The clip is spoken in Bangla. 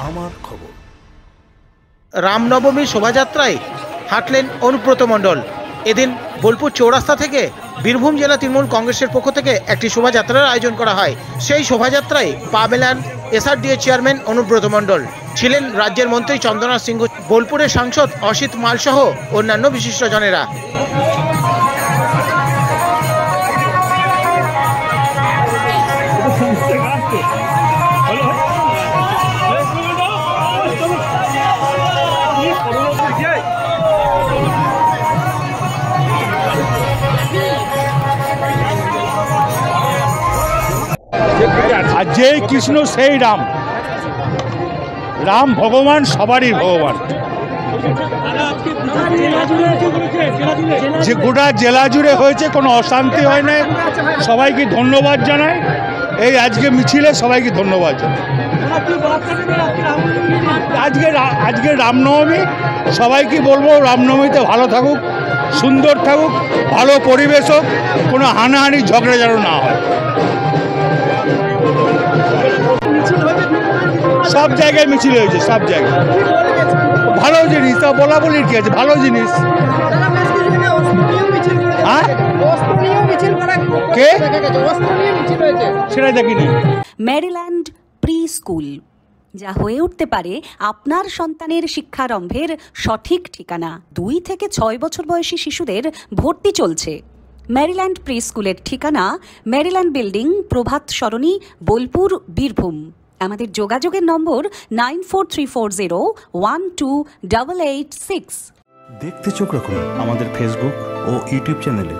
আমার খবর। রামনবমী শোভাযাত্রায় হাঁটলেন অনুব্রত মণ্ডল। এদিন বোলপুর চৌরাস্তা থেকে বীরভূম জেলা তৃণমূল কংগ্রেসের পক্ষ থেকে একটি শোভাযাত্রার আয়োজন করা হয়। সেই শোভাযাত্রায় পা মেলান এসআরডিএ চেয়ারম্যান অনুব্রত মণ্ডল, ছিলেন রাজ্যের মন্ত্রী চন্দ্রনাথ সিংহ, বোলপুরের সাংসদ অসিত মাল সহ অন্যান্য বিশিষ্টজনেরা। আর যেই কৃষ্ণ সেই রাম, রাম ভগবান, সবারই ভগবান। যে গোটা জেলা জুড়ে হয়েছে, কোনো অশান্তি হয় না। সবাইকে ধন্যবাদ জানাই। এই আজকে মিছিলে সবাইকে ধন্যবাদ জানাই। আজকে রামনবমী, সবাইকে বলবো রামনবমীতে ভালো থাকুক, সুন্দর থাকুক, ভালো পরিবেশ হোক, কোনো হানাহানি ঝগড়া যেন না হয়। সব জায়গায় মিছিল হয়েছে, সব জায়গায় ভালো জিনিস। তা বলা বলির কি আছে, ভালো জিনিস। কে সেটা দেখিনি। মেরিল্যান্ড প্রি স্কুল, যা হয়ে উঠতে পারে আপনার সন্তানের শিক্ষারম্ভের সঠিক ঠিকানা। 2 থেকে 6 বছর বয়সী শিশুদের ভর্তি চলছে। মেরিল্যান্ড প্রি স্কুলের ঠিকানা মেরিল্যান্ড বিল্ডিং, প্রভাত সরণি, বোলপুর, বীরভূম। আমাদের যোগাযোগের নম্বর 9434012886। দেখতে চোখ রাখুন আমাদের ফেসবুক ও ইউটিউব চ্যানেলে।